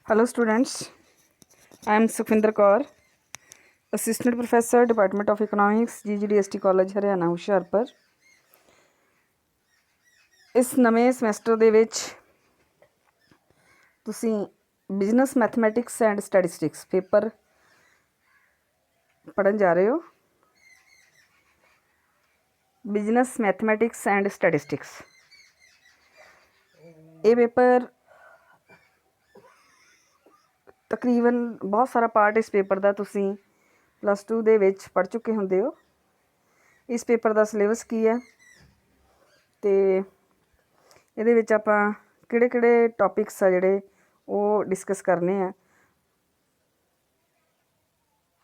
Hello students, I am Sukhvinder Kaur, Assistant Professor, Department of Economics, GGDST College Haryana Hoshiarpur. ਇਸ ਨਵੇਂ semester ਦੇ ਵਿੱਚ ਤੁਸੀਂ business mathematics and statistics paper ਪੜ੍ਹਨ ਜਾ ਰਹੇ ਹੋ। ਬਿਜ਼ਨਸ ਮੈਥਮੈਟਿਕਸ ਐਂਡ ਸਟੈਟਿਸਟਿਕਸ ਇਹ ਪੇਪਰ ਤਕਰੀਬਨ ਬਹੁਤ ਸਾਰਾ ਪਾਰਟ ਇਸ ਪੇਪਰ ਦਾ ਤੁਸੀਂ +2 ਦੇ ਵਿੱਚ ਪੜ੍ਹ ਚੁੱਕੇ ਹੁੰਦੇ ਹੋ। ਇਸ ਪੇਪਰ ਦਾ ਸਿਲੇਬਸ ਕੀ ਹੈ ਅਤੇ ਇਹਦੇ ਵਿੱਚ ਆਪਾਂ ਕਿਹੜੇ ਟੌਪਿਕਸ ਆ ਜਿਹੜੇ ਉਹ ਡਿਸਕਸ ਕਰਨੇ ਆ,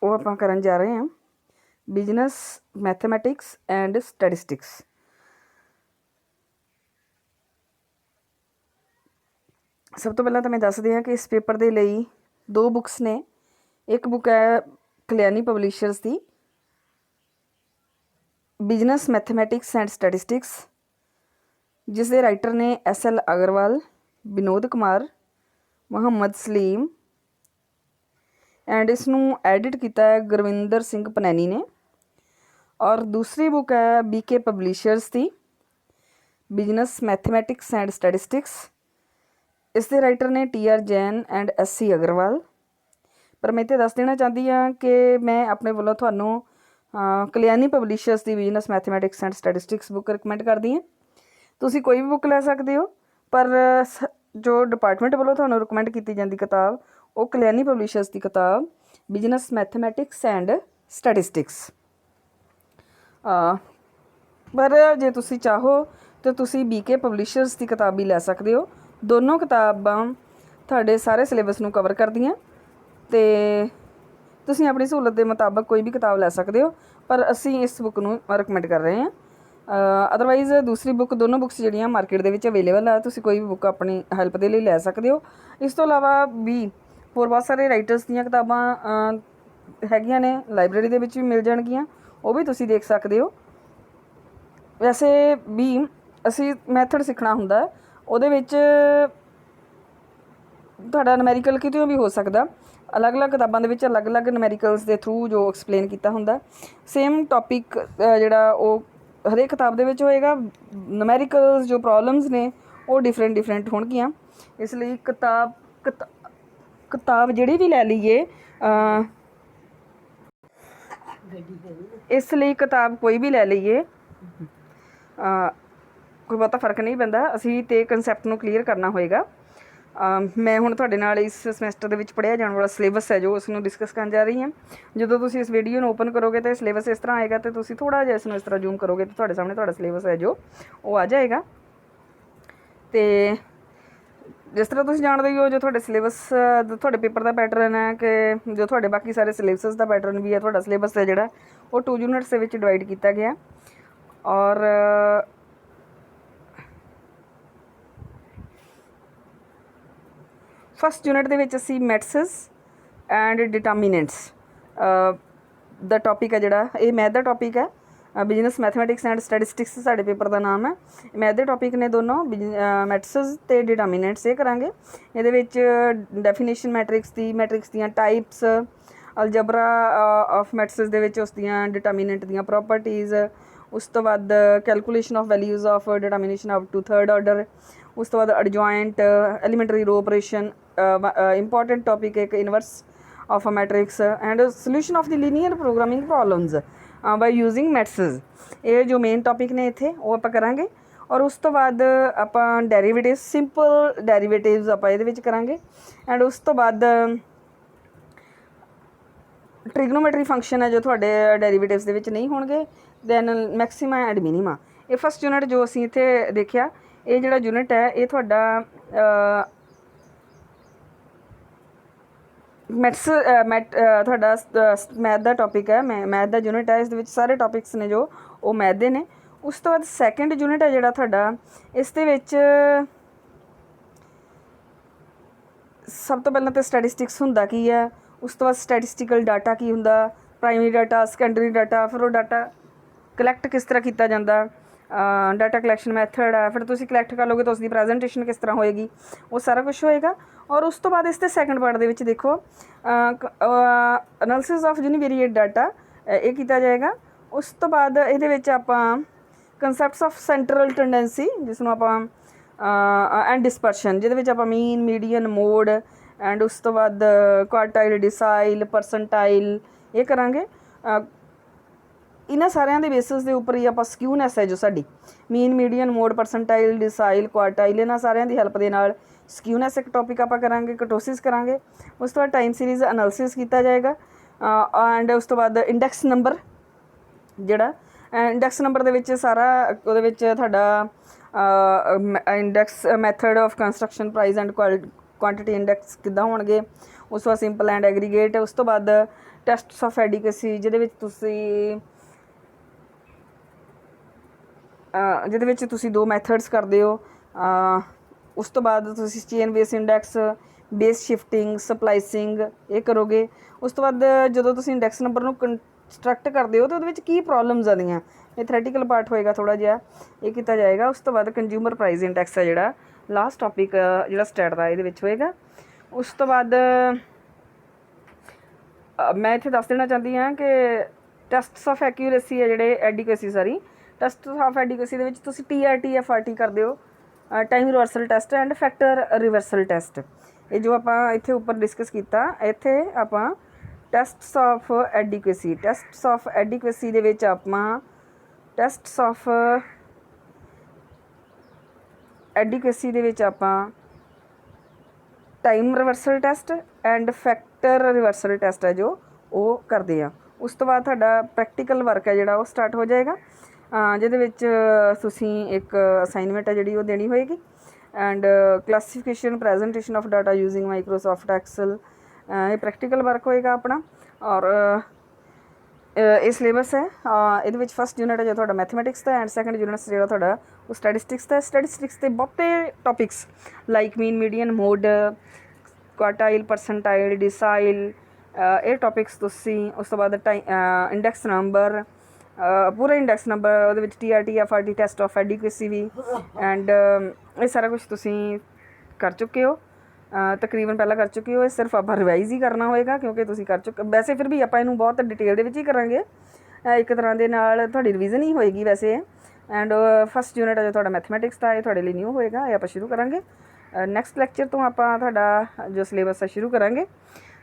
ਉਹ ਆਪਾਂ ਕਰਨ ਜਾ ਰਹੇ ਹਾਂ। Business mathematics and statistics. ਸਭ ਤੋਂ ਪਹਿਲਾਂ ਤਾਂ ਮੈਂ ਦੱਸਦੀ ਹਾਂ ਕਿ ਇਸ ਪੇਪਰ ਦੇ ਲਈ 2 ਬੁੱਕਸ ਨੇ। ਇੱਕ ਬੁੱਕ ਹੈ ਕਲਿਆਣੀ ਪਬਲਿਸ਼ਰਸ ਦੀ ਬਿਜ਼ਨਸ ਮੈਥਮੈਟਿਕਸ ਐਂਡ ਸਟੈਟਿਸਟਿਕਸ, ਜਿਸ ਦੇ ਰਾਈਟਰ ਨੇ SL ਅਗਰਵਾਲ, ਵਿਨੋਦ ਕੁਮਾਰ, ਮੁਹੰਮਦ ਸਲੀਮ ਐਂਡ ਇਸ ਨੂੰ ਐਡਿਟ ਕੀਤਾ ਹੈ ਗੁਰਵਿੰਦਰ ਸਿੰਘ ਪਨੈਨੀ ਨੇ। ਔਰ ਦੂਸਰੀ ਬੁੱਕ ਹੈ BK ਪਬਲਿਸ਼ਰਸ the business mathematics and statistics. ਇਸ ਦੇ ਰਾਈਟਰ ਨੇ TR Jain and SC Agarwal. ਪਰ ਮੈਂ ਇੱਥੇ ਦੱਸ ਦੇਣਾ ਚਾਹੁੰਦੀ ਹਾਂ ਕਿ ਮੈਂ ਆਪਣੇ ਵੱਲੋਂ ਤੁਹਾਨੂੰ ਕਲਿਆਣੀ ਪਬਲਿਸ਼ਰਸ ਦੀ business mathematics and statistics book recommend ਕਰਦੀ ਹਾਂ। ਤੁਸੀਂ ਕੋਈ ਵੀ ਬੁੱਕ ਲੈ ਸਕਦੇ ਹੋ, ਪਰ ਜੋ ਡਿਪਾਰਟਮੈਂਟ ਵੱਲੋਂ ਤੁਹਾਨੂੰ ਰਿਕਮੈਂਡ ਕੀਤੀ ਜਾਂਦੀ ਕਿਤਾਬ ਉਹ ਕਲਿਆਣੀ ਪਬਲਿਸ਼ਰਸ ਦੀ ਕਿਤਾਬ ਬਿਜ਼ਨਸ ਮੈਥਮੈਟਿਕਸ ਐਂਡ ਸਟੈਟਿਸਟਿਕਸ। ਪਰ ਜੇ ਤੁਸੀਂ ਚਾਹੋ ਤਾਂ ਤੁਸੀਂ BK ਪਬਲਿਸ਼ਰਸ ਦੀ ਕਿਤਾਬ ਵੀ ਲੈ ਸਕਦੇ ਹੋ। ਦੋਨੋਂ ਕਿਤਾਬਾਂ ਤੁਹਾਡੇ ਸਾਰੇ ਸਿਲੇਬਸ ਨੂੰ ਕਵਰ ਕਰਦੀਆਂ ਅਤੇ ਤੁਸੀਂ ਆਪਣੀ ਸਹੂਲਤ ਦੇ ਮੁਤਾਬਕ ਕੋਈ ਵੀ ਕਿਤਾਬ ਲੈ ਸਕਦੇ ਹੋ, ਪਰ ਅਸੀਂ ਇਸ ਬੁੱਕ ਨੂੰ ਰਿਕਮੈਂਡ ਕਰ ਰਹੇ ਹਾਂ। ਅਦਰਵਾਈਜ਼ ਦੂਸਰੀ ਬੁੱਕ, ਦੋਨੋਂ ਬੁੱਕਸ ਜਿਹੜੀਆਂ ਮਾਰਕੀਟ ਦੇ ਵਿੱਚ ਅਵੇਲੇਬਲ ਆ, ਤੁਸੀਂ ਕੋਈ ਵੀ ਬੁੱਕ ਆਪਣੀ ਹੈਲਪ ਦੇ ਲਈ ਲੈ ਸਕਦੇ ਹੋ। ਇਸ ਤੋਂ ਇਲਾਵਾ ਵੀ ਹੋਰ ਬਹੁਤ ਸਾਰੇ ਰਾਈਟਰਸ ਦੀਆਂ ਕਿਤਾਬਾਂ ਹੈਗੀਆਂ ਨੇ, ਲਾਇਬ੍ਰੇਰੀ ਦੇ ਵਿੱਚ ਵੀ ਮਿਲ ਜਾਣਗੀਆਂ, ਉਹ ਵੀ ਤੁਸੀਂ ਦੇਖ ਸਕਦੇ ਹੋ। ਵੈਸੇ ਵੀ ਅਸੀਂ ਮੈਥਡ ਸਿੱਖਣਾ ਹੁੰਦਾ, ਉਹਦੇ ਵਿੱਚ ਤੁਹਾਡਾ ਨੁਮੈਰੀਕਲ ਕਿਤੋਂ ਵੀ ਹੋ ਸਕਦਾ। ਅਲੱਗ-ਅਲੱਗ ਕਿਤਾਬਾਂ ਦੇ ਵਿੱਚ ਅਲੱਗ-ਅਲੱਗ ਨੁਮੈਰੀਕਲਸ ਦੇ ਥਰੂ ਜੋ ਐਕਸਪਲੇਨ ਕੀਤਾ ਹੁੰਦਾ, ਸੇਮ ਟੌਪਿਕ ਜਿਹੜਾ ਉਹ ਹਰੇਕ ਕਿਤਾਬ ਦੇ ਵਿੱਚ ਹੋਏਗਾ। ਨੁਮੈਰੀਕਲਸ ਜੋ ਪ੍ਰੋਬਲਮਸ ਨੇ ਉਹ ਡਿਫਰੈਂਟ ਹੋਣਗੀਆਂ। ਇਸ ਲਈ ਕਿਤਾਬ ਜਿਹੜੀ ਵੀ ਲੈ ਲਈਏ, ਇਸ ਲਈ ਕਿਤਾਬ ਕੋਈ ਵੀ ਲੈ ਲਈਏ ਕੋਈ ਬਹੁਤਾ ਫਰਕ ਨਹੀਂ ਪੈਂਦਾ। ਅਸੀਂ ਤੇ ਕੰਸੈਪਟ ਨੂੰ ਕਲੀਅਰ ਕਰਨਾ ਹੋਏਗਾ। ਮੈਂ ਹੁਣ ਤੁਹਾਡੇ ਨਾਲ ਇਸ ਸਮੈਸਟਰ ਦੇ ਵਿੱਚ ਪੜ੍ਹਿਆ ਜਾਣ ਵਾਲਾ ਸਿਲੇਬਸ ਹੈ ਜੋ ਉਸ ਨੂੰ ਡਿਸਕਸ ਕਰਨ ਜਾ ਰਹੀ ਹਾਂ। ਜਦੋਂ ਤੁਸੀਂ ਇਸ ਵੀਡੀਓ ਨੂੰ ਓਪਨ ਕਰੋਗੇ ਤਾਂ ਸਿਲੇਬਸ ਇਸ ਤਰ੍ਹਾਂ ਆਏਗਾ, ਅਤੇ ਤੁਸੀਂ ਥੋੜ੍ਹਾ ਜਿਹਾ ਇਸ ਨੂੰ ਇਸ ਤਰ੍ਹਾਂ ਜ਼ੂਮ ਕਰੋਗੇ ਤਾਂ ਤੁਹਾਡੇ ਸਾਹਮਣੇ ਤੁਹਾਡਾ ਸਿਲੇਬਸ ਹੈ ਜੋ ਉਹ ਆ ਜਾਏਗਾ। ਅਤੇ ਜਿਸ ਤਰ੍ਹਾਂ ਤੁਸੀਂ ਜਾਣਦੇ ਹੋ, ਜੋ ਤੁਹਾਡੇ ਸਿਲੇਬਸ ਤੁਹਾਡੇ ਪੇਪਰ ਦਾ ਪੈਟਰਨ ਹੈ ਕਿ ਜੋ ਤੁਹਾਡੇ ਬਾਕੀ ਸਾਰੇ ਸਿਲੇਬਸ ਦਾ ਪੈਟਰਨ ਵੀ ਹੈ, ਤੁਹਾਡਾ ਸਿਲੇਬਸ ਹੈ ਜਿਹੜਾ ਉਹ 2 ਯੂਨਿਟਸ ਦੇ ਵਿੱਚ ਡਿਵਾਈਡ ਕੀਤਾ ਗਿਆ। ਔਰ ਫਸਟ ਯੂਨਿਟ ਦੇ ਵਿੱਚ ਅਸੀਂ ਮੈਥਸ ਐਂਡ ਡਿਟਰਮੀਨੈਂਟਸ ਦਾ ਟੌਪਿਕ ਹੈ ਜਿਹੜਾ ਇਹ ਮੈਥ ਦਾ ਟੌਪਿਕ ਹੈ। ਬਿਜ਼ਨਸ ਮੈਥਮੈਟਿਕਸ ਐਂਡ ਸਟੈਟਿਸਟਿਕਸ ਸਾਡੇ ਪੇਪਰ ਦਾ ਨਾਮ ਹੈ। ਮੈਥ ਦੇ ਟੌਪਿਕ ਨੇ ਦੋਨੋਂ, ਮੈਥਸ ਅਤੇ ਡਿਟਰਮੀਨੈਂਟਸ ਇਹ ਕਰਾਂਗੇ। ਇਹਦੇ ਵਿੱਚ ਡੈਫੀਨੇਸ਼ਨ ਮੈਟ੍ਰਿਕਸ ਦੀਆਂ ਟਾਈਪਸ, ਅਲਜਬਰਾ ਆਫ ਮੈਥਸ ਦੇ ਵਿੱਚ ਉਸ ਦੀਆਂ ਡਿਟਰਮੀਨੈਂਟ ਦੀਆਂ ਪ੍ਰੋਪਰਟੀਜ਼, ਉਸ ਤੋਂ ਬਾਅਦ calculation of values of determination up to 3rd order, ਉਸ ਤੋਂ ਬਾਅਦ adjoint, elementary row operation, important topic ਇੱਕ inverse of a matrix and solution of the linear programming problems by using maths. ਇਹ ਜੋ ਮੇਨ ਟੌਪਿਕ ਨੇ ਇੱਥੇ ਉਹ ਆਪਾਂ ਕਰਾਂਗੇ। ਔਰ ਉਸ ਤੋਂ ਬਾਅਦ ਆਪਾਂ ਡੈਰੀਵੇਟਿਵ, ਸਿੰਪਲ ਡੈਰੀਵੇਟਿਵਸ ਆਪਾਂ ਇਹਦੇ ਵਿੱਚ ਕਰਾਂਗੇ। ਐਂਡ ਉਸ ਤੋਂ ਬਾਅਦ ਟ੍ਰਿਗਨੋਮੈਟਰੀ ਫੰਕਸ਼ਨ ਹੈ ਜੋ ਤੁਹਾਡੇ ਡੈਰੀਵੇਟਿਵਸ ਦੇ ਵਿੱਚ ਨਹੀਂ ਹੋਣਗੇ। Then maxima and minima. ਇਹ ਫਸਟ ਯੂਨਿਟ ਜੋ ਅਸੀਂ ਇੱਥੇ ਦੇਖਿਆ, ਇਹ ਜਿਹੜਾ ਯੂਨਿਟ ਹੈ ਇਹ ਤੁਹਾਡਾ ਤੁਹਾਡਾ ਮੈਥ ਦਾ ਟੌਪਿਕ ਹੈ, ਮੈਥ ਦਾ ਯੂਨਿਟ ਹੈ। ਇਸ ਦੇ ਵਿੱਚ ਸਾਰੇ ਟੌਪਿਕਸ ਨੇ ਜੋ ਉਹ ਮੈਥ ਦੇ ਨੇ। ਉਸ ਤੋਂ ਬਾਅਦ ਸੈਕਿੰਡ ਯੂਨਿਟ ਹੈ ਜਿਹੜਾ ਤੁਹਾਡਾ, ਇਸ ਦੇ ਵਿੱਚ ਸਭ ਤੋਂ ਪਹਿਲਾਂ ਤਾਂ ਸਟੈਟਿਸਟਿਕਸ ਹੁੰਦਾ ਕੀ ਹੈ, ਉਸ ਤੋਂ ਬਾਅਦ ਸਟੈਟਿਸਟੀਕਲ ਡਾਟਾ ਕੀ ਹੁੰਦਾ, ਪ੍ਰਾਇਮਰੀ ਡਾਟਾ, ਸੈਕੰਡਰੀ ਡਾਟਾ, ਫਿਰ ਉਹ ਡਾਟਾ ਕਲੈਕਟ ਕਿਸ ਤਰ੍ਹਾਂ ਕੀਤਾ ਜਾਂਦਾ, डाटा कलैक्शन मैथड है, फिर तुम कलैक्ट कर लोगे तो उसकी प्रैजेंटेशन किस तरह होएगी, वो सारा कुछ होएगा। और उस तो बाद इसके सैकेंड पार्ट के देखो एनालिसिस ऑफ यूनिवेरिएट डाटा ये किया जाएगा। उस तो बाद ये आप कंसैप्ट्स ऑफ सेंट्रल टेंडेंसी जिसनों आप एंड डिस्पर्शन जिहदे आप मीन मीडियन मोड एंड उस तो बाद क्वार्टाइल डिसाइल परसेंटाइल ये करांगे। इन्हां सारिਆਂ ਦੇ बेसिस के उपर ही आप स्क्यूनैस है जो साडी mean median mode percentile decile quartile इन्हां सारिਆਂ ਦੀ हेल्प ਦੇ ਨਾਲ स्क्यूनैस एक टॉपिक आप करांगे, कटोसिस करांगे। उस तो बाद टाइम सीरीज़ एनालिसिस किया जाएगा एंड उस तो बाद इंडैक्स नंबर जिहड़ा इंडैक्स नंबर दे विच सारा उहदे विच तुहाडा index method of construction price and quantity index किद्दां होणगे। उस तो बाद सिंपल एंड एग्रीगेट। उस तो बाद टेस्ट्स ऑफ एडिकेसी जिहदे विच तुसी दो मैथड्स करदे हो। उस तो बाद तुसी chain base index base shifting splicing ये करोगे। उस तो बाद जो तुसी इंडैक्स नंबर नूं कंस्ट्रक्ट करदे हो तो उहदे विच की प्रॉब्लम्स आदियां मैथरेटिकल पार्ट होएगा थोड़ा जिहा ये किया जाएगा। उस तो बाद कंज्यूमर प्राइस इंडैक्स है जिहड़ा लास्ट टॉपिक जिहड़ा स्टैट दा इहदे विच होएगा। उस तो बाद मैं इत्थे दस देना चाहती हाँ कि टेस्ट्स ऑफ एक्यूरेसी है जिहड़े एडिकेसी सारी टेस्ट ऑफ एडिकेसी दे विच तुसी TRT FRT करदे हो time reversal test and factor reversal test. ये जो आप इत्थे उपर डिस्कस किया इत्थे आप टेस्ट्स ऑफ एडिक्वेसी दे विच आप टेस्ट्स ऑफ एडिक्वेसी दे विच आप time reversal test and factor reversal test है जो वो करते हैं। उस तो बाद तुहाडा प्रैक्टिकल वर्क है जिहड़ा वो स्टार्ट हो जाएगा जिहदे विच तुसीं एक असाइनमेंट है जिहड़ी वो देनी होएगी and classification presentation of data using Microsoft axle ये प्रैक्टिकल वर्क होएगा अपना। और ये सिलेबस है ये फस्ट यूनिट है जो तुहाडा मैथमैटिक्स का एंड सैकेंड यूनिट जो तुहाडा वो स्टैटिस्टिक्स का। स्टैटिस्टिक्स के बहुते topics like mean median mode quartile percentile decile ये टॉपिक्स तुसी उस तो बाद इंडैक्स नंबर पूरा इंडैक्स नंबर वो TRT FRT test of adequacy भी एंड ये सारा कुछ तुसी कर चुके हो तकरीबन पहला कर चुके हो। ये सिर्फ आप रिवाइज़ ही करना होएगा क्योंकि तुसी कर चुके वैसे फिर भी आप इनू बहुत डिटेल दे विच ही करांगे एक तरह के नाल तुहाडी रिवीजन ही होएगी वैसे। एंड फस्ट यूनिट है जो तुहाडा मैथमैटिक्स का ये तुहाडे लई न्यू होएगा ये आप शुरू करांगे। नैक्सट लैक्चर तो आप तुहाडा जो सिलेबस है शुरू करांगे।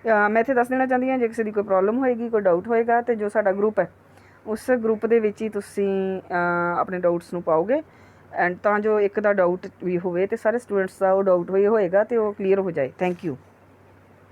मैं इत्थे दस देना चाहती हाँ जे किसी की कोई प्रॉब्लम होएगी कोई डाउट होएगा तो जो साडा ग्रुप है उस ग्रुप दे विच ही तुसी अपने डाउट्स नूं पाओगे एंड तां जो एक दा डाउट भी होवे ते सारे स्टूडेंट्स का वो डाउट भी होएगा तो वो क्लीयर हो जाए। Thank you.